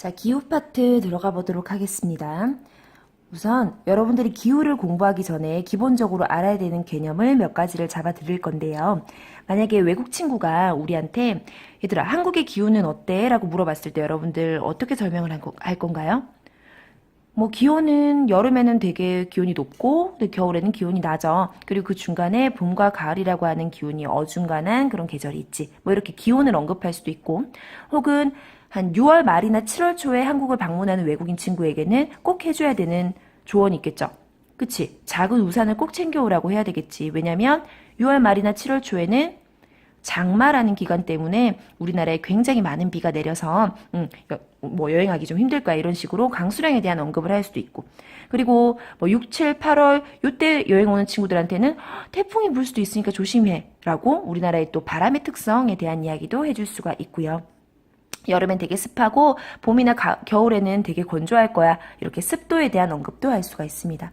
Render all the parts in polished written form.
자, 기후 파트 들어가 보도록 하겠습니다. 우선 여러분들이 기후를 공부하기 전에 기본적으로 알아야 되는 개념을 몇 가지를 잡아 드릴 건데요. 만약에 외국 친구가 우리한테 얘들아, 한국의 기후는 어때? 라고 물어봤을 때 여러분들 어떻게 설명을 할 건가요? 뭐 기온은 여름에는 되게 기온이 높고 겨울에는 기온이 낮아. 그리고 그 중간에 봄과 가을이라고 하는 기온이 어중간한 그런 계절이 있지. 뭐 이렇게 기온을 언급할 수도 있고, 혹은 한 6월 말이나 7월 초에 한국을 방문하는 외국인 친구에게는 꼭 해줘야 되는 조언이 있겠죠. 그치? 작은 우산을 꼭 챙겨오라고 해야 되겠지. 왜냐면 6월 말이나 7월 초에는 장마라는 기간 때문에 우리나라에 굉장히 많은 비가 내려서 뭐 여행하기 좀 힘들 거야, 이런 식으로 강수량에 대한 언급을 할 수도 있고, 그리고 뭐 6, 7, 8월 요때 여행 오는 친구들한테는 태풍이 불 수도 있으니까 조심해 라고 우리나라의 또 바람의 특성에 대한 이야기도 해줄 수가 있고요. 여름엔 되게 습하고 봄이나 겨울에는 되게 건조할 거야, 이렇게 습도에 대한 언급도 할 수가 있습니다.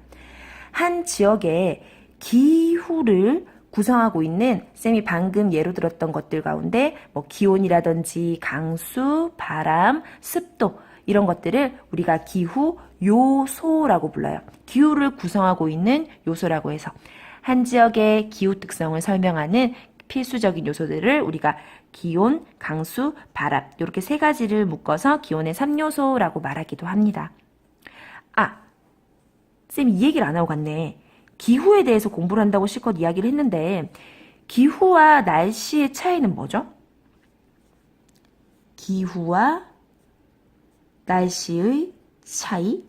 한 지역의 기후를 구성하고 있는 쌤이 방금 예로 들었던 것들 가운데 뭐 기온이라든지 강수, 바람, 습도 이런 것들을 우리가 기후 요소라고 불러요. 기후를 구성하고 있는 요소라고 해서 한 지역의 기후 특성을 설명하는 필수적인 요소들을 우리가 기온, 강수, 바람 이렇게 세 가지를 묶어서 기온의 3요소라고 말하기도 합니다. 아, 쌤이 이 얘기를 안 하고 갔네. 기후에 대해서 공부를 한다고 실컷 이야기를 했는데 기후와 날씨의 차이는 뭐죠? 기후와 날씨의 차이?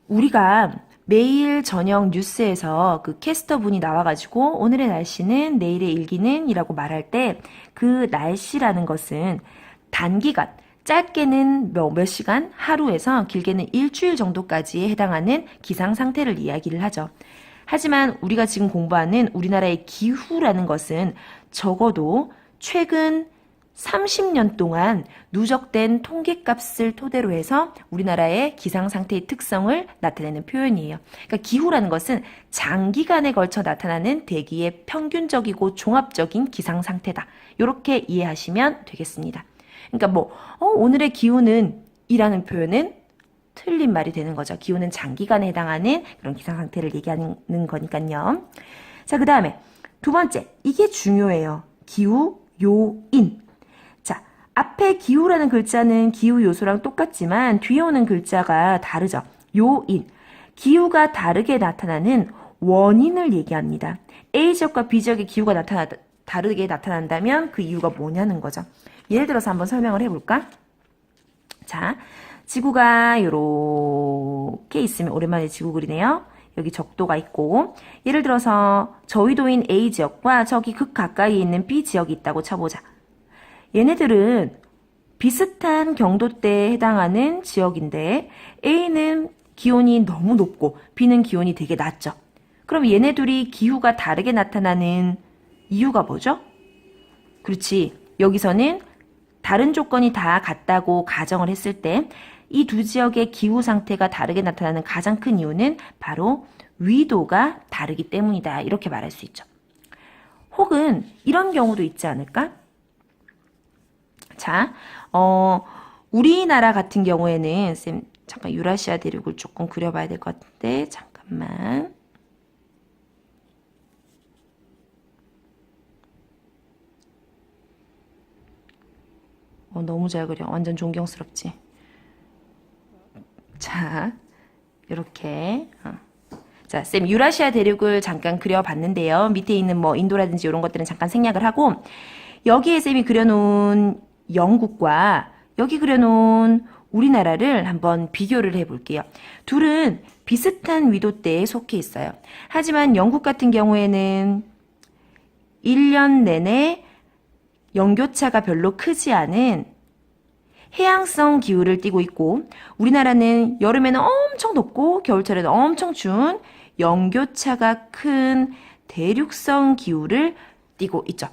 우리가 매일 저녁 뉴스에서 그 캐스터분이 나와가지고 오늘의 날씨는 내일의 일기는 이라고 말할 때 그 날씨라는 것은 단기간, 짧게는 몇 시간, 하루에서 길게는 일주일 정도까지에 해당하는 기상 상태를 이야기를 하죠. 하지만 우리가 지금 공부하는 우리나라의 기후라는 것은 적어도 최근 30년 동안 누적된 통계값을 토대로 해서 우리나라의 기상 상태의 특성을 나타내는 표현이에요. 그러니까 기후라는 것은 장기간에 걸쳐 나타나는 대기의 평균적이고 종합적인 기상 상태다. 이렇게 이해하시면 되겠습니다. 그러니까 뭐 오늘의 기후는 이라는 표현은 틀린 말이 되는 거죠. 기후는 장기간에 해당하는 그런 기상 상태를 얘기하는 거니까요. 자, 그 다음에 두 번째, 이게 중요해요. 기후 요인. 자, 앞에 기후라는 글자는 기후 요소랑 똑같지만 뒤에 오는 글자가 다르죠. 요인. 기후가 다르게 나타나는 원인을 얘기합니다. A 지역과 B 지역의 기후가 다르게 나타난다면 그 이유가 뭐냐는 거죠. 예를 들어서 한번 설명을 해볼까? 자, 지구가 이렇게 있으면, 오랜만에 지구 그리네요. 여기 적도가 있고, 예를 들어서 저위도인 A 지역과 저기 극 가까이에 있는 B 지역이 있다고 쳐보자. 얘네들은 비슷한 경도대에 해당하는 지역인데 A는 기온이 너무 높고 B는 기온이 되게 낮죠. 그럼 얘네 둘이 기후가 다르게 나타나는 이유가 뭐죠? 그렇지. 여기서는 다른 조건이 다 같다고 가정을 했을 때 이 두 지역의 기후 상태가 다르게 나타나는 가장 큰 이유는 바로 위도가 다르기 때문이다. 이렇게 말할 수 있죠. 혹은 이런 경우도 있지 않을까? 자, 우리나라 같은 경우에는 쌤 잠깐 유라시아 대륙을 조금 그려봐야 될 것 같은데 잠깐만. 너무 잘 그려. 완전 존경스럽지. 자, 이렇게. 자, 쌤 유라시아 대륙을 잠깐 그려봤는데요. 밑에 있는 뭐 인도라든지 이런 것들은 잠깐 생략을 하고 여기에 쌤이 그려놓은 영국과 여기 그려놓은 우리나라를 한번 비교를 해볼게요. 둘은 비슷한 위도대에 속해 있어요. 하지만 영국 같은 경우에는 1년 내내 연교차가 별로 크지 않은 해양성 기후를 띠고 있고 우리나라는 여름에는 엄청 덥고 겨울철에는 엄청 추운 연교차가 큰 대륙성 기후를 띠고 있죠.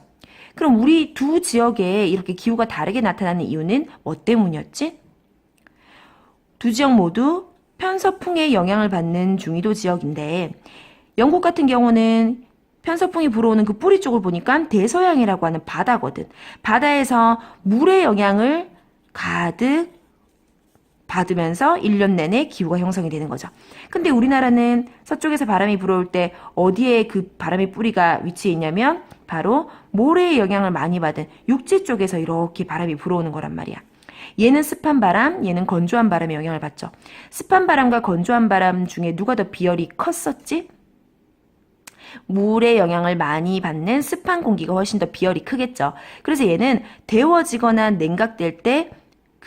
그럼 우리 두 지역에 이렇게 기후가 다르게 나타나는 이유는 뭐 때문이었지? 두 지역 모두 편서풍의 영향을 받는 중위도 지역인데 영국 같은 경우는 편서풍이 불어오는 그 뿌리 쪽을 보니까 대서양이라고 하는 바다거든. 바다에서 물의 영향을 가득 받으면서 1년 내내 기후가 형성이 되는 거죠. 근데 우리나라는 서쪽에서 바람이 불어올 때 어디에 그 바람의 뿌리가 위치해 있냐면 바로 모래의 영향을 많이 받은 육지 쪽에서 이렇게 바람이 불어오는 거란 말이야. 얘는 습한 바람, 얘는 건조한 바람의 영향을 받죠. 습한 바람과 건조한 바람 중에 누가 더 비열이 컸었지? 물의 영향을 많이 받는 습한 공기가 훨씬 더 비열이 크겠죠. 그래서 얘는 데워지거나 냉각될 때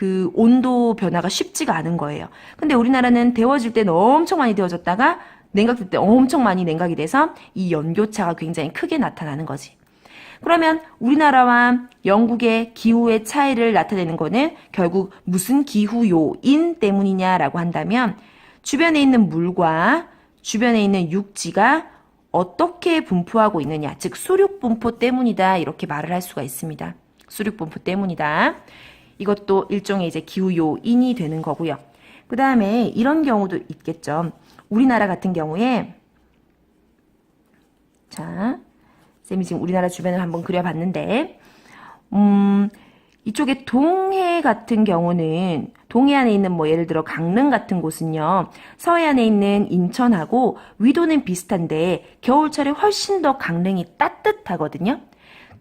그 온도 변화가 쉽지가 않은 거예요. 근데 우리나라는 데워질 때는 엄청 많이 데워졌다가 냉각될 때 엄청 많이 냉각이 돼서 이 연교차가 굉장히 크게 나타나는 거지. 그러면 우리나라와 영국의 기후의 차이를 나타내는 거는 결국 무슨 기후 요인 때문이냐라고 한다면 주변에 있는 물과 주변에 있는 육지가 어떻게 분포하고 있느냐, 즉 수륙 분포 때문이다 이렇게 말을 할 수가 있습니다. 수륙 분포 때문이다. 이것도 일종의 이제 기후 요인이 되는 거고요. 그 다음에 이런 경우도 있겠죠. 우리나라 같은 경우에 자, 쌤이 지금 우리나라 주변을 한번 그려봤는데 이쪽에 동해 같은 경우는 동해안에 있는 뭐 예를 들어 강릉 같은 곳은요. 서해안에 있는 인천하고 위도는 비슷한데 겨울철에 훨씬 더 강릉이 따뜻하거든요.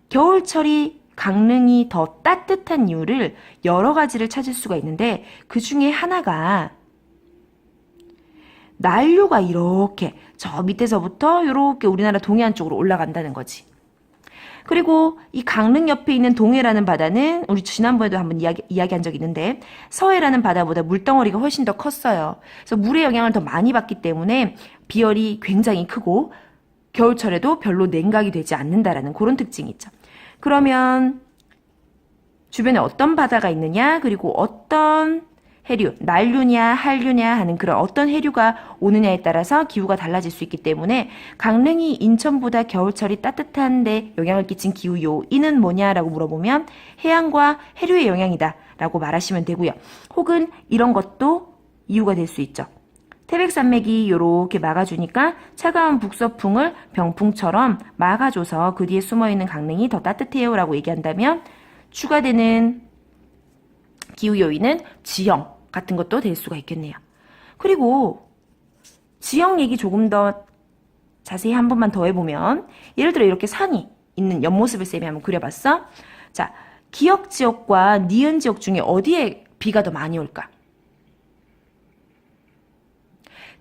겨울철이 강릉이 더 따뜻한 이유를 여러 가지를 찾을 수가 있는데 그 중에 하나가 난류가 이렇게 저 밑에서부터 이렇게 우리나라 동해안 쪽으로 올라간다는 거지. 그리고 이 강릉 옆에 있는 동해라는 바다는 우리 지난번에도 한번 이야기한 적이 있는데 서해라는 바다보다 물덩어리가 훨씬 더 컸어요. 그래서 물의 영향을 더 많이 받기 때문에 비열이 굉장히 크고 겨울철에도 별로 냉각이 되지 않는다라는 그런 특징이 있죠. 그러면 주변에 어떤 바다가 있느냐, 그리고 어떤 해류, 난류냐, 한류냐 하는 그런 어떤 해류가 오느냐에 따라서 기후가 달라질 수 있기 때문에 강릉이 인천보다 겨울철이 따뜻한데 영향을 끼친 기후 요인은 뭐냐라고 물어보면 해안과 해류의 영향이다 라고 말하시면 되고요. 혹은 이런 것도 이유가 될 수 있죠. 태백산맥이 이렇게 막아주니까 차가운 북서풍을 병풍처럼 막아줘서 그 뒤에 숨어있는 강릉이 더 따뜻해요 라고 얘기한다면 추가되는 기후 요인은 지형 같은 것도 될 수가 있겠네요. 그리고 지형 얘기 조금 더 자세히 한 번만 더 해보면 예를 들어 이렇게 산이 있는 옆모습을 쌤이 한번 그려봤어. 자, 기역 지역과 니은 지역 중에 어디에 비가 더 많이 올까?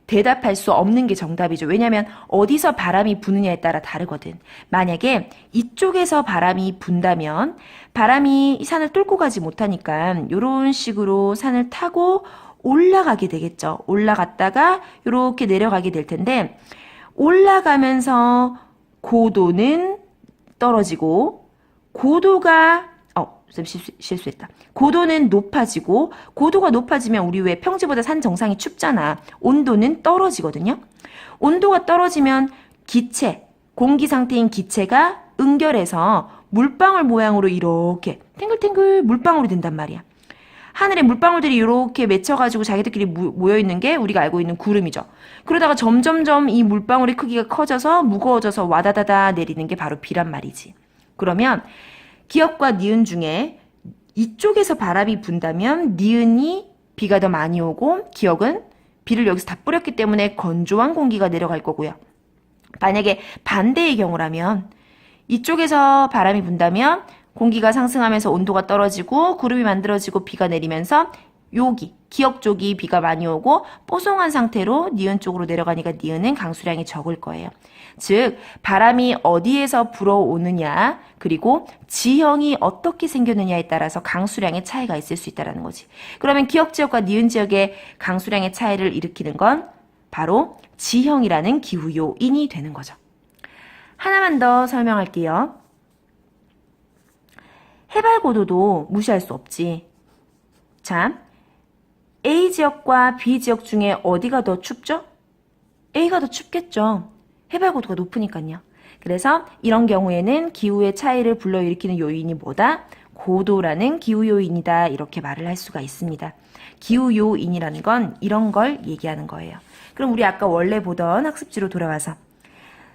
대답할 수 없는 게 정답이죠. 왜냐하면 어디서 바람이 부느냐에 따라 다르거든. 만약에 이쪽에서 바람이 분다면 바람이 이 산을 뚫고 가지 못하니까 이런 식으로 산을 타고 올라가게 되겠죠. 올라갔다가 이렇게 내려가게 될 텐데 올라가면서 고도는 떨어지고 고도가 실수했다. 고도는 높아지고 고도가 높아지면 우리 왜 평지보다 산 정상이 춥잖아. 온도는 떨어지거든요. 온도가 떨어지면 기체, 공기 상태인 기체가 응결해서 물방울 모양으로 이렇게 탱글탱글 물방울이 된단 말이야. 하늘에 물방울들이 이렇게 맺혀가지고 자기들끼리 모여있는 게 우리가 알고 있는 구름이죠. 그러다가 점점점 이 물방울의 크기가 커져서 무거워져서 와다다다 내리는 게 바로 비란 말이지. 그러면 기역과 니은 중에 이쪽에서 바람이 분다면 니은이 비가 더 많이 오고 기역은 비를 여기서 다 뿌렸기 때문에 건조한 공기가 내려갈 거고요. 만약에 반대의 경우라면 이쪽에서 바람이 분다면 공기가 상승하면서 온도가 떨어지고 구름이 만들어지고 비가 내리면서 여기 기역 쪽이 비가 많이 오고 뽀송한 상태로 니은 쪽으로 내려가니까 니은은 강수량이 적을 거예요. 즉 바람이 어디에서 불어오느냐 그리고 지형이 어떻게 생겼느냐에 따라서 강수량의 차이가 있을 수 있다는 거지. 그러면 기역 지역과 니은 지역의 강수량의 차이를 일으키는 건 바로 지형이라는 기후 요인이 되는 거죠. 하나만 더 설명할게요. 해발 고도도 무시할 수 없지. 자, A 지역과 B 지역 중에 어디가 더 춥죠? A가 더 춥겠죠. 해발 고도가 높으니까요. 그래서 이런 경우에는 기후의 차이를 불러일으키는 요인이 뭐다? 고도라는 기후 요인이다. 이렇게 말을 할 수가 있습니다. 기후 요인이라는 건 이런 걸 얘기하는 거예요. 그럼 우리 아까 원래 보던 학습지로 돌아와서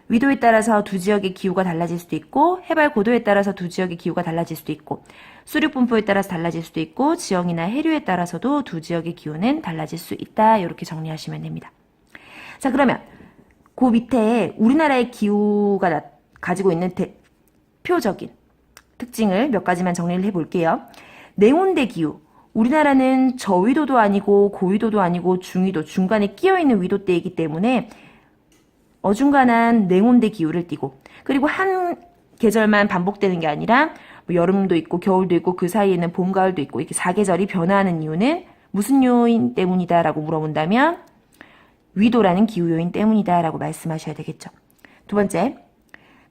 위도에 따라서 두 지역의 기후가 달라질 수도 있고 해발 고도에 따라서 두 지역의 기후가 달라질 수도 있고 수륙 분포에 따라서 달라질 수도 있고 지형이나 해류에 따라서도 두 지역의 기후는 달라질 수 있다. 이렇게 정리하시면 됩니다. 자, 그러면 그 밑에 우리나라의 기후가 가지고 있는 대표적인 특징을 몇 가지만 정리를 해볼게요. 냉온대 기후. 우리나라는 저위도도 아니고 고위도도 아니고 중위도, 중간에 끼어있는 위도대이기 때문에 어중간한 냉온대 기후를 띠고, 그리고 한 계절만 반복되는 게 아니라 뭐 여름도 있고 겨울도 있고 그 사이에는 봄, 가을도 있고 이렇게 사계절이 변화하는 이유는 무슨 요인 때문이다 라고 물어본다면 위도라는 기후 요인 때문이다 라고 말씀하셔야 되겠죠. 두 번째,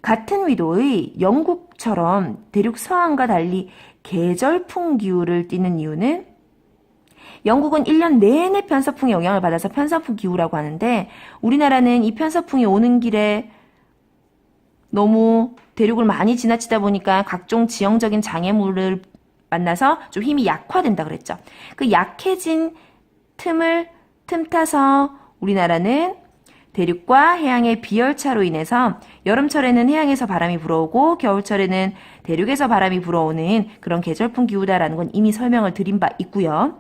같은 위도의 영국처럼 대륙 서안과 달리 계절풍 기후를 띠는 이유는 영국은 1년 내내 편서풍의 영향을 받아서 편서풍 기후라고 하는데 우리나라는 이 편서풍이 오는 길에 너무 대륙을 많이 지나치다 보니까 각종 지형적인 장애물을 만나서 좀 힘이 약화된다 그랬죠. 그 약해진 틈타서 우리나라는 대륙과 해양의 비열차로 인해서 여름철에는 해양에서 바람이 불어오고 겨울철에는 대륙에서 바람이 불어오는 그런 계절풍 기후다라는 건 이미 설명을 드린 바 있고요.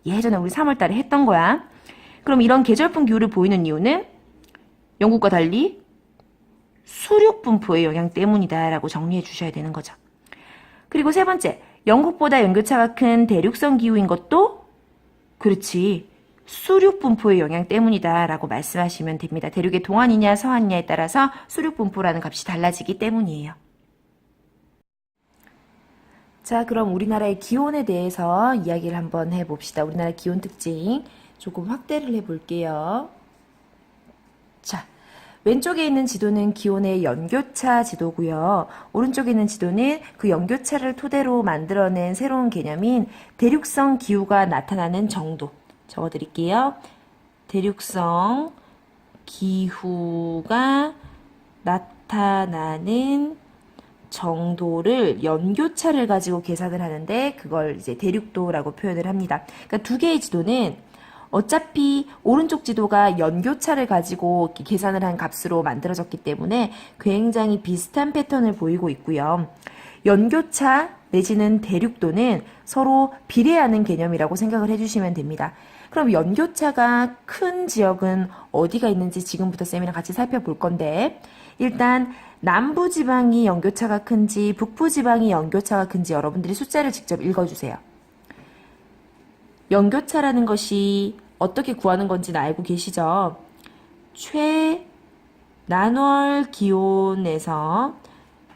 예전에 우리 3월달에 했던 거야. 그럼 이런 계절풍 기후를 보이는 이유는 영국과 달리 수륙 분포의 영향 때문이다라고 정리해 주셔야 되는 거죠. 그리고 세 번째, 영국보다 연교차가 큰 대륙성 기후인 것도 그렇지 수륙 분포의 영향 때문이다라고 말씀하시면 됩니다. 대륙의 동안이냐 서안이냐에 따라서 수륙 분포라는 값이 달라지기 때문이에요. 자, 그럼 우리나라의 기온에 대해서 이야기를 한번 해봅시다. 우리나라 기온 특징 조금 확대를 해볼게요. 자, 왼쪽에 있는 지도는 기온의 연교차 지도고요. 오른쪽에 있는 지도는 그 연교차를 토대로 만들어낸 새로운 개념인 대륙성 기후가 나타나는 정도 적어드릴게요. 대륙성 기후가 나타나는 정도를 연교차를 가지고 계산을 하는데 그걸 이제 대륙도라고 표현을 합니다. 그러니까 두 개의 지도는 어차피 오른쪽 지도가 연교차를 가지고 계산을 한 값으로 만들어졌기 때문에 굉장히 비슷한 패턴을 보이고 있고요. 연교차 내지는 대륙도는 서로 비례하는 개념이라고 생각을 해주시면 됩니다. 그럼 연교차가 큰 지역은 어디가 있는지 지금부터 쌤이랑 같이 살펴볼 건데 일단 남부지방이 연교차가 큰지 북부지방이 연교차가 큰지 여러분들이 숫자를 직접 읽어주세요. 연교차라는 것이 어떻게 구하는 건지는 알고 계시죠? 최난월 기온에서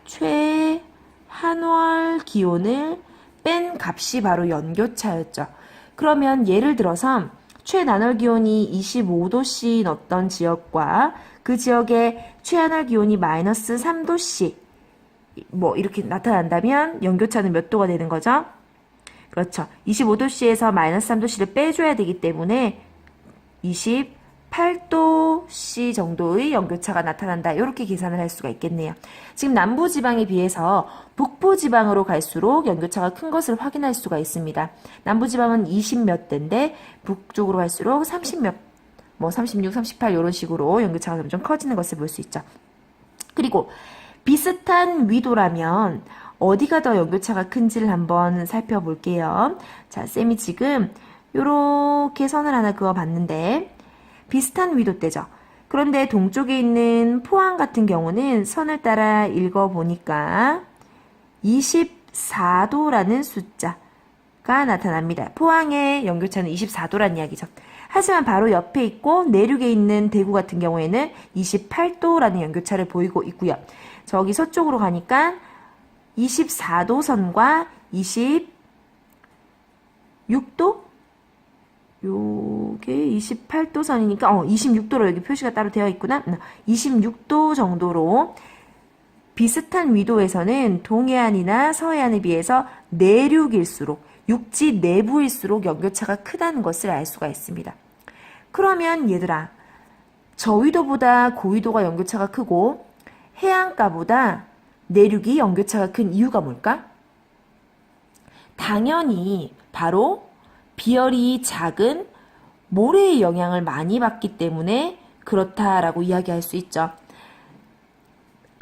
최한월 기온을 뺀 값이 바로 연교차였죠. 그러면 예를 들어서 최난월 기온이 25도씨인 어떤 지역과 그 지역의 최한월 기온이 마이너스 3도씨 뭐 이렇게 나타난다면 연교차는 몇 도가 되는 거죠? 그렇죠. 25도씨에서 마이너스 3도씨를 빼줘야 되기 때문에 28도씨 정도의 연교차가 나타난다. 이렇게 계산을 할 수가 있겠네요. 지금 남부지방에 비해서 북부지방으로 갈수록 연교차가 큰 것을 확인할 수가 있습니다. 남부지방은 20몇 대인데 북쪽으로 갈수록 30몇, 뭐 36, 38 이런 식으로 연교차가 점점 커지는 것을 볼 수 있죠. 그리고 비슷한 위도라면 어디가 더 연교차가 큰지를 한번 살펴볼게요. 자, 쌤이 지금 요렇게 선을 하나 그어봤는데 비슷한 위도대죠. 그런데 동쪽에 있는 포항 같은 경우는 선을 따라 읽어보니까 24도라는 숫자가 나타납니다. 포항의 연교차는 24도란 이야기죠. 하지만 바로 옆에 있고 내륙에 있는 대구 같은 경우에는 28도라는 연교차를 보이고 있고요. 저기 서쪽으로 가니까 24도 선과 26도? 요게 28도 선이니까 26도로 여기 표시가 따로 되어 있구나. 26도 정도로 비슷한 위도에서는 동해안이나 서해안에 비해서 내륙일수록 육지 내부일수록 연교차가 크다는 것을 알 수가 있습니다. 그러면 얘들아, 저위도보다 고위도가 연교차가 크고 해안가보다 내륙이 연교차가 큰 이유가 뭘까? 당연히 바로 비열이 작은 모래의 영향을 많이 받기 때문에 그렇다라고 이야기할 수 있죠.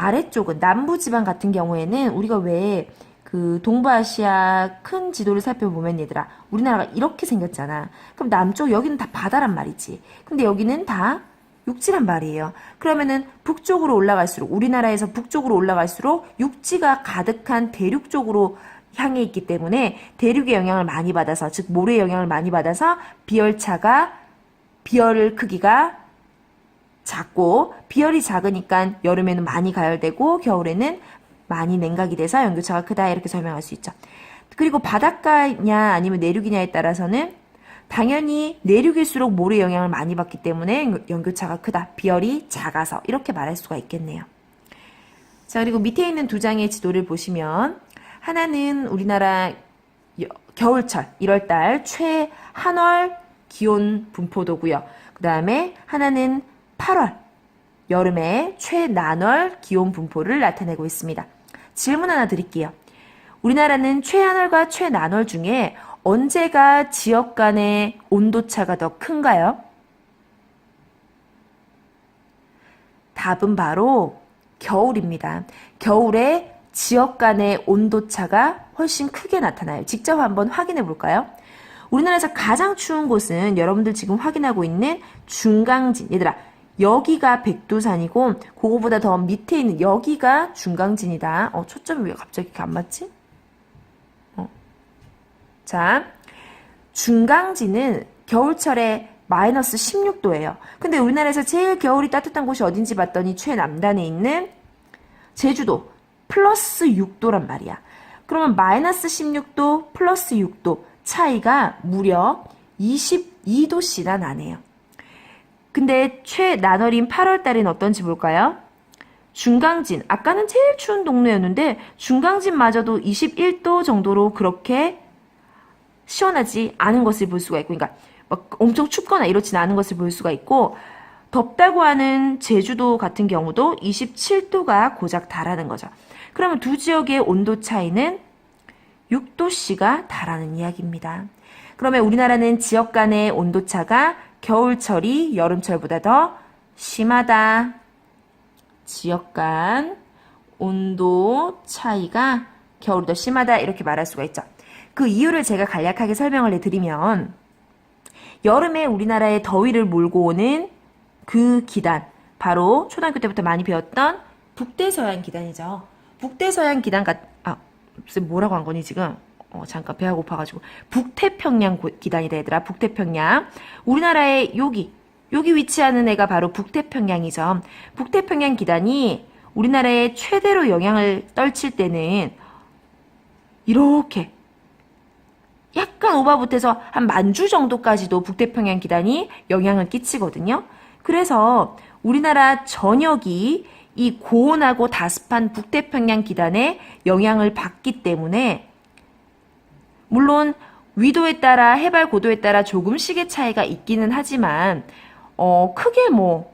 아래쪽은 남부지방 같은 경우에는 우리가 왜 그 동부아시아 큰 지도를 살펴보면 얘들아 우리나라가 이렇게 생겼잖아. 그럼 남쪽 여기는 다 바다란 말이지. 근데 여기는 다 육지란 말이에요. 그러면은 북쪽으로 올라갈수록 우리나라에서 북쪽으로 올라갈수록 육지가 가득한 대륙 쪽으로 향해 있기 때문에 대륙의 영향을 많이 받아서 즉 모래의 영향을 많이 받아서 비열 크기가 작고 비열이 작으니까 여름에는 많이 가열되고 겨울에는 많이 냉각이 돼서 연교차가 크다 이렇게 설명할 수 있죠. 그리고 바닷가냐 아니면 내륙이냐에 따라서는 당연히 내륙일수록 모래 영향을 많이 받기 때문에 연교차가 크다. 비열이 작아서 이렇게 말할 수가 있겠네요. 자 그리고 밑에 있는 두 장의 지도를 보시면 하나는 우리나라 겨울철 1월달 최한월 기온 분포도고요. 그 다음에 하나는 8월 여름의 최난월 기온 분포를 나타내고 있습니다. 질문 하나 드릴게요. 우리나라는 최한월과 최난월 중에 언제가 지역 간의 온도차가 더 큰가요? 답은 바로 겨울입니다. 겨울에 지역 간의 온도차가 훨씬 크게 나타나요. 직접 한번 확인해 볼까요? 우리나라에서 가장 추운 곳은 여러분들 지금 확인하고 있는 중강진. 얘들아, 여기가 백두산이고 그거보다 더 밑에 있는 여기가 중강진이다. 초점이 왜 갑자기 이렇게 안 맞지? 자, 중강진은 겨울철에 마이너스 16도예요. 근데 우리나라에서 제일 겨울이 따뜻한 곳이 어딘지 봤더니 최남단에 있는 제주도 플러스 6도란 말이야. 그러면 마이너스 16도 플러스 6도 차이가 무려 22도씨나 나네요. 근데 최난월인 8월 달엔 어떤지 볼까요? 중강진, 아까는 제일 추운 동네였는데 중강진마저도 21도 정도로 그렇게 시원하지 않은 것을 볼 수가 있고, 그러니까 막 엄청 춥거나 이렇진 않은 것을 볼 수가 있고, 덥다고 하는 제주도 같은 경우도 27도가 고작 달하는 거죠. 그러면 두 지역의 온도 차이는 6도씨가 달하는 이야기입니다. 그러면 우리나라는 지역 간의 온도차가 겨울철이 여름철보다 더 심하다. 지역 간 온도 차이가 겨울이 더 심하다 이렇게 말할 수가 있죠. 그 이유를 제가 간략하게 설명을 해드리면 여름에 우리나라의 더위를 몰고 오는 그 기단, 바로 초등학교 때부터 많이 배웠던 북대서양 기단이죠. 북대서양 기단 뭐라고 한 거니 지금? 잠깐 배가 고파가지고. 북태평양 기단이다 얘들아. 북태평양. 우리나라의 여기 위치하는 애가 바로 북태평양이죠. 북태평양 기단이 우리나라에 최대로 영향을 떨칠 때는 이렇게 약간 오바붙어서 한 만주 정도까지도 북태평양 기단이 영향을 끼치거든요. 그래서 우리나라 전역이 이 고온하고 다습한 북태평양 기단에 영향을 받기 때문에 물론 위도에 따라 해발 고도에 따라 조금씩의 차이가 있기는 하지만 크게 뭐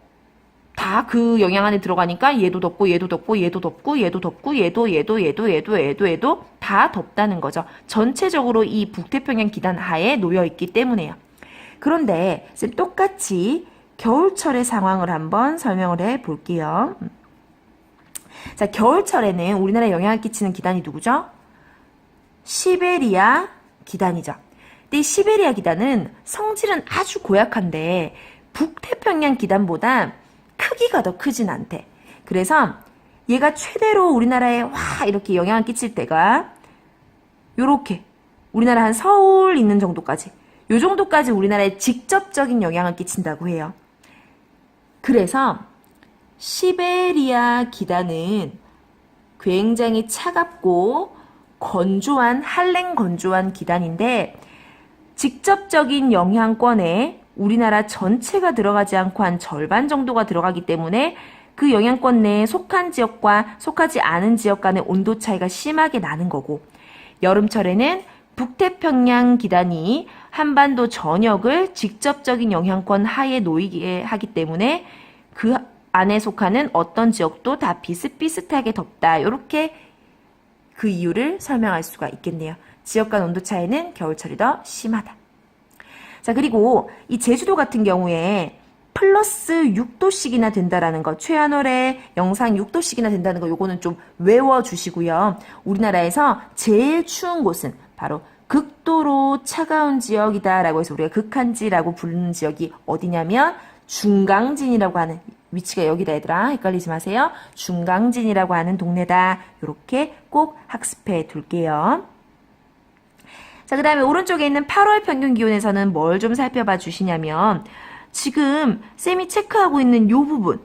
다 그 영향 안에 들어가니까 얘도 덥고 얘도 덥고 얘도 덥고 얘도 덥고 얘도 다 덥다는 거죠. 전체적으로 이 북태평양 기단 하에 놓여 있기 때문에요. 그런데 똑같이 겨울철의 상황을 한번 설명을 해 볼게요. 자, 겨울철에는 우리나라에 영향을 끼치는 기단이 누구죠? 시베리아 기단이죠. 근데 이 시베리아 기단은 성질은 아주 고약한데 북태평양 기단보다 크기가 더 크진 않대. 그래서 얘가 최대로 우리나라에 이렇게 영향을 끼칠 때가 요렇게 우리나라 한 서울 있는 정도까지, 요 정도까지 우리나라에 직접적인 영향을 끼친다고 해요. 그래서 시베리아 기단은 굉장히 차갑고 건조한, 한랭 건조한 기단인데 직접적인 영향권에 우리나라 전체가 들어가지 않고 한 절반 정도가 들어가기 때문에 그 영향권 내에 속한 지역과 속하지 않은 지역 간의 온도 차이가 심하게 나는 거고, 여름철에는 북태평양 기단이 한반도 전역을 직접적인 영향권 하에 놓이게 하기 때문에 그 안에 속하는 어떤 지역도 다 비슷비슷하게 덥다. 이렇게 그 이유를 설명할 수가 있겠네요. 지역 간 온도 차이는 겨울철이 더 심하다. 자, 그리고 이 제주도 같은 경우에 플러스 6도씩이나 된다라는 거, 최하늘의 영상 6도씩이나 된다는 거, 요거는 좀 외워주시고요. 우리나라에서 제일 추운 곳은 바로 극도로 차가운 지역이다라고 해서 우리가 극한지라고 부르는 지역이 어디냐면 중강진이라고 하는, 위치가 여기다 얘들아, 헷갈리지 마세요. 중강진이라고 하는 동네다. 이렇게 꼭 학습해 둘게요. 자, 그 다음에 오른쪽에 있는 8월 평균 기온에서는 뭘 좀 살펴봐 주시냐면, 지금 쌤이 체크하고 있는 요 부분,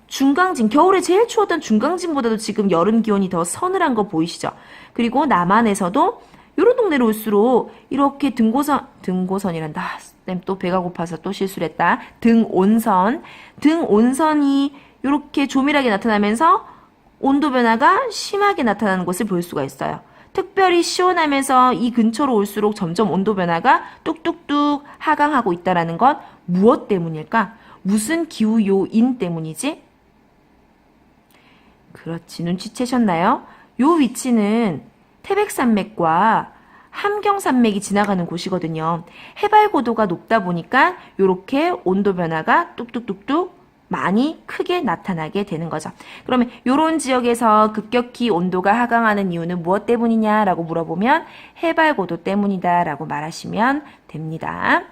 중강진, 겨울에 제일 추웠던 중강진보다도 지금 여름 기온이 더 서늘한 거 보이시죠? 그리고 남한에서도 요런 동네로 올수록 이렇게 등고선이란다. 쌤 또 배가 고파서 또 실수를 했다. 등온선이 이렇게 조밀하게 나타나면서 온도 변화가 심하게 나타나는 것을 볼 수가 있어요. 특별히 시원하면서 이 근처로 올수록 점점 온도 변화가 뚝뚝뚝 하강하고 있다는 건 무엇 때문일까? 무슨 기후 요인 때문이지? 그렇지, 눈치채셨나요? 요 위치는 태백산맥과 함경산맥이 지나가는 곳이거든요. 해발 고도가 높다 보니까 이렇게 온도 변화가 뚝뚝뚝뚝 많이 크게 나타나게 되는 거죠. 그러면 이런 지역에서 급격히 온도가 하강하는 이유는 무엇 때문이냐라고 물어보면 해발 고도 때문이다라고 말하시면 됩니다.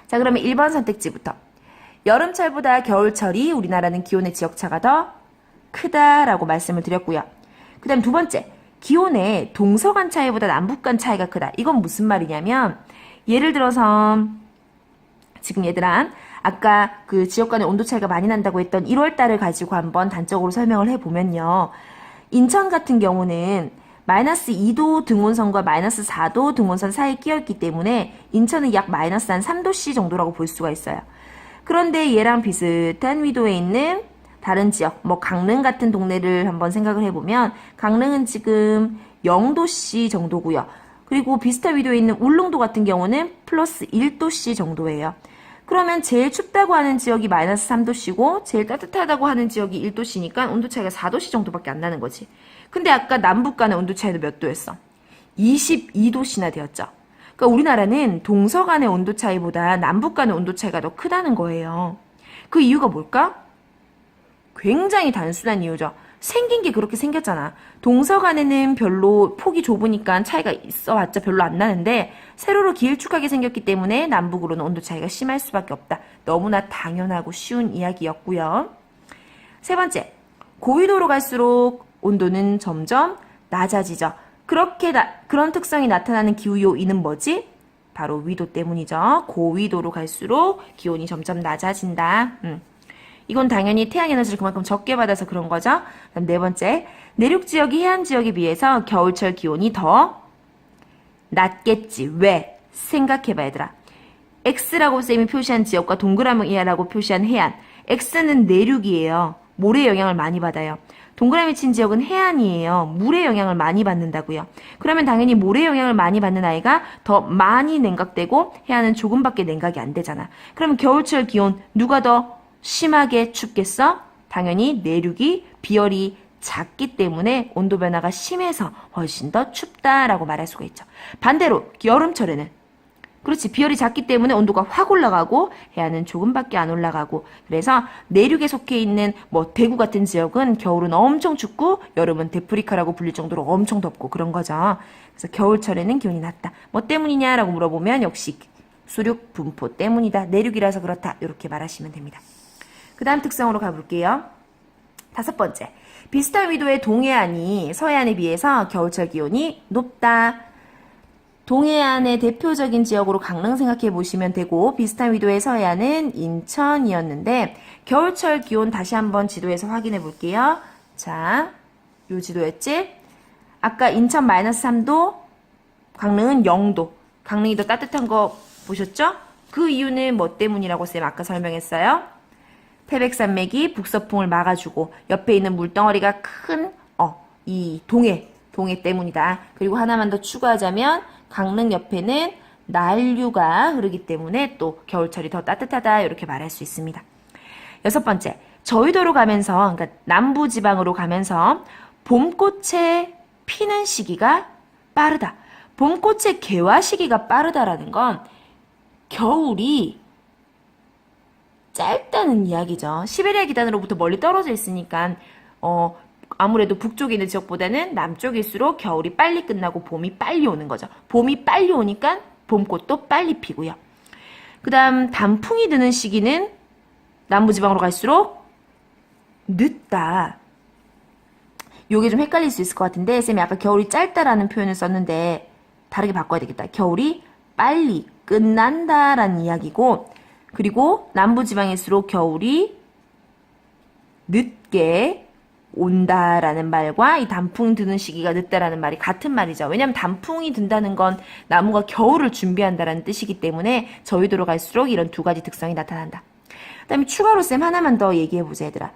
자, 그러면 1번 선택지부터. 여름철보다 겨울철이 우리나라는 기온의 지역차가 더 크다라고 말씀을 드렸고요. 그 다음 두 번째, 기온의 동서간 차이보다 남북간 차이가 크다. 이건 무슨 말이냐면, 예를 들어서 지금 얘들아, 아까 그 지역 간의 온도 차이가 많이 난다고 했던 1월 달을 가지고 한번 단적으로 설명을 해보면요. 인천 같은 경우는 마이너스 2도 등온선과 마이너스 4도 등온선 사이에 끼어있기 때문에 인천은 약 마이너스 한 3도씨 정도라고 볼 수가 있어요. 그런데 얘랑 비슷한 위도에 있는 다른 지역, 뭐 강릉 같은 동네를 한번 생각을 해보면 강릉은 지금 0도씨 정도고요. 그리고 비슷한 위도에 있는 울릉도 같은 경우는 플러스 1도씨 정도예요. 그러면 제일 춥다고 하는 지역이 마이너스 3도씨고 제일 따뜻하다고 하는 지역이 1도씨니까 온도 차이가 4도씨 정도밖에 안 나는 거지. 근데 아까 남북 간의 온도 차이는 몇 도였어? 22도씨나 되었죠. 그러니까 우리나라는 동서 간의 온도 차이보다 남북 간의 온도 차이가 더 크다는 거예요. 그 이유가 뭘까? 굉장히 단순한 이유죠. 생긴 게 그렇게 생겼잖아. 동서 간에는 별로 폭이 좁으니까 차이가 있어봤자 별로 안 나는데 세로로 길쭉하게 생겼기 때문에 남북으로는 온도 차이가 심할 수밖에 없다. 너무나 당연하고 쉬운 이야기였고요. 세 번째, 고위도로 갈수록 온도는 점점 낮아지죠. 그런 특성이 나타나는 기후 요인은 뭐지? 바로 위도 때문이죠. 고위도로 갈수록 기온이 점점 낮아진다. 이건 당연히 태양에너지를 그만큼 적게 받아서 그런 거죠. 그럼 네 번째, 내륙 지역이 해안 지역에 비해서 겨울철 기온이 더 낮겠지. 왜? 생각해봐 얘들아. X라고 쌤이 표시한 지역과 동그라미라고 표시한 해안. X는 내륙이에요. 모래의 영향을 많이 받아요. 동그라미 친 지역은 해안이에요. 물의 영향을 많이 받는다고요. 그러면 당연히 모래의 영향을 많이 받는 아이가 더 많이 냉각되고 해안은 조금밖에 냉각이 안 되잖아. 그러면 겨울철 기온 누가 더 심하게 춥겠어? 당연히 내륙이 비열이 작기 때문에 온도 변화가 심해서 훨씬 더 춥다라고 말할 수가 있죠. 반대로 여름철에는 그렇지, 비열이 작기 때문에 온도가 확 올라가고 해안은 조금밖에 안 올라가고, 그래서 내륙에 속해 있는 뭐 대구 같은 지역은 겨울은 엄청 춥고 여름은 데프리카라고 불릴 정도로 엄청 덥고 그런 거죠. 그래서 겨울철에는 기온이 낮다. 뭐 때문이냐라고 물어보면 역시 수륙 분포 때문이다. 내륙이라서 그렇다. 이렇게 말하시면 됩니다. 그 다음 특성으로 가볼게요. 다섯 번째, 비슷한 위도의 동해안이 서해안에 비해서 겨울철 기온이 높다. 동해안의 대표적인 지역으로 강릉 생각해 보시면 되고, 비슷한 위도의 서해안은 인천이었는데 겨울철 기온 다시 한번 지도에서 확인해 볼게요. 자, 요 지도였지? 아까 인천 마이너스 3도, 강릉은 0도. 강릉이 더 따뜻한 거 보셨죠? 그 이유는 뭐 때문이라고 쌤 아까 설명했어요? 태백산맥이 북서풍을 막아주고 옆에 있는 물덩어리가 큰 이 동해 때문이다. 그리고 하나만 더 추가하자면 강릉 옆에는 난류가 흐르기 때문에 또 겨울철이 더 따뜻하다 이렇게 말할 수 있습니다. 여섯 번째, 저위도로 가면서, 그러니까 남부지방으로 가면서 봄꽃의 피는 시기가 빠르다. 봄꽃의 개화 시기가 빠르다라는 건 겨울이 짧다는 이야기죠. 시베리아 기단으로부터 멀리 떨어져 있으니까 아무래도 북쪽에 있는 지역보다는 남쪽일수록 겨울이 빨리 끝나고 봄이 빨리 오는 거죠. 봄이 빨리 오니까 봄꽃도 빨리 피고요. 그 다음 단풍이 드는 시기는 남부지방으로 갈수록 늦다. 요게 좀 헷갈릴 수 있을 것 같은데 쌤이 아까 겨울이 짧다라는 표현을 썼는데 다르게 바꿔야 되겠다. 겨울이 빨리 끝난다라는 이야기고, 그리고 남부지방일수록 겨울이 늦게 온다라는 말과 이 단풍 드는 시기가 늦다라는 말이 같은 말이죠. 왜냐하면 단풍이 든다는 건 나무가 겨울을 준비한다라는 뜻이기 때문에 저위도로 갈수록 이런 두 가지 특성이 나타난다. 그 다음에 추가로 쌤 하나만 더 얘기해보자 얘들아.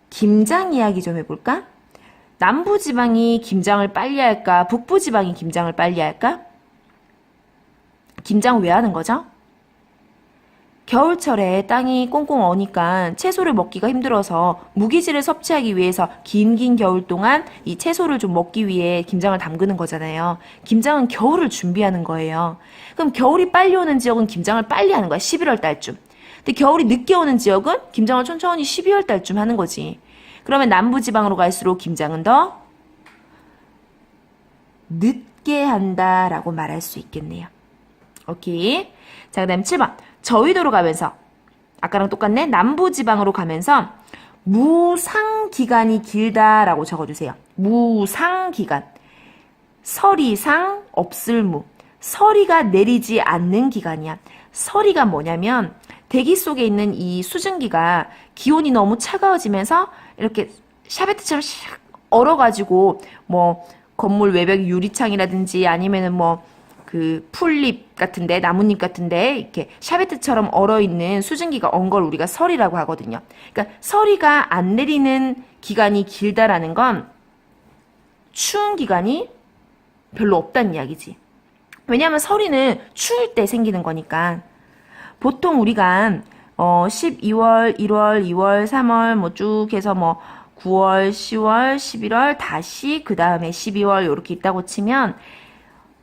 김장 이야기 좀 해볼까? 남부지방이 김장을 빨리 할까? 북부지방이 김장을 빨리 할까? 김장 왜 하는 거죠? 겨울철에 땅이 꽁꽁 어니까 채소를 먹기가 힘들어서 무기질을 섭취하기 위해서 긴 겨울 동안 이 채소를 좀 먹기 위해 김장을 담그는 거잖아요. 김장은 겨울을 준비하는 거예요. 그럼 겨울이 빨리 오는 지역은 김장을 빨리 하는 거야. 11월 달쯤. 근데 겨울이 늦게 오는 지역은 김장을 천천히 12월 달쯤 하는 거지. 그러면 남부지방으로 갈수록 김장은 더 늦게 한다라고 말할 수 있겠네요. 오케이. 자, 그 다음에 7번. 저위도로 가면서 아까랑 똑같네. 남부지방으로 가면서 무상기간이 길다라고 적어주세요. 무상기간. 서리상 없을무. 서리가 내리지 않는 기간이야. 서리가 뭐냐면 대기 속에 있는 이 수증기가 기온이 너무 차가워지면서 이렇게 샤베트처럼 샥 얼어가지고 뭐 건물 외벽 유리창이라든지 아니면은 뭐 그 풀잎 같은데 나뭇잎 같은데 이렇게 샤베트처럼 얼어있는 수증기가 언 걸 우리가 서리라고 하거든요. 그러니까 서리가 안 내리는 기간이 길다라는 건 추운 기간이 별로 없다는 이야기지. 왜냐하면 서리는 추울 때 생기는 거니까. 보통 우리가 12월, 1월, 2월, 3월 뭐 쭉 해서 뭐 9월, 10월, 11월 다시 그 다음에 12월 이렇게 있다고 치면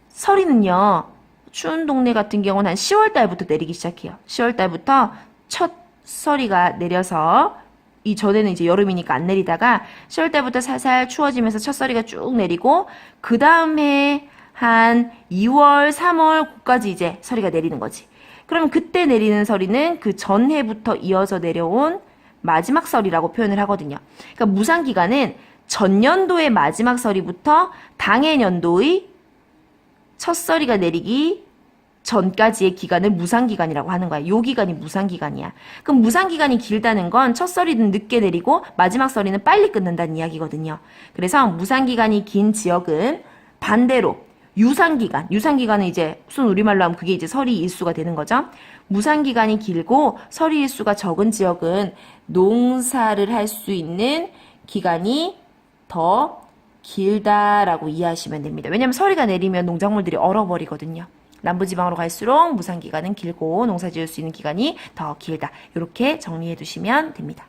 서리는요. 추운 동네 같은 경우는 한 10월 달부터 내리기 시작해요. 10월 달부터 첫 서리가 내려서 이전에는 이제 여름이니까 안 내리다가 10월 달부터 살살 추워지면서 첫 서리가 쭉 내리고 그 다음에 한 2월, 3월까지 이제 서리가 내리는 거지. 그러면 그때 내리는 서리는 그 전해부터 이어서 내려온 마지막 서리라고 표현을 하거든요. 그러니까 무상기간은 전년도의 마지막 서리부터 당해 년도의 첫 서리가 내리기 전까지의 기간을 무상기간이라고 하는 거야. 요 기간이 무상기간이야. 그럼 무상기간이 길다는 건 첫 서리는 늦게 내리고 마지막 서리는 빨리 끝난다는 이야기거든요. 그래서 무상기간이 긴 지역은 반대로 유상기간은 이제 순 우리말로 하면 그게 이제 서리 일수가 되는 거죠. 무상기간이 길고 서리 일수가 적은 지역은 농사를 할 수 있는 기간이 더 길다라고 이해하시면 됩니다. 왜냐하면 서리가 내리면 농작물들이 얼어버리거든요. 남부지방으로 갈수록 무상기간은 길고 농사 지을 수 있는 기간이 더 길다. 이렇게 정리해 두시면 됩니다.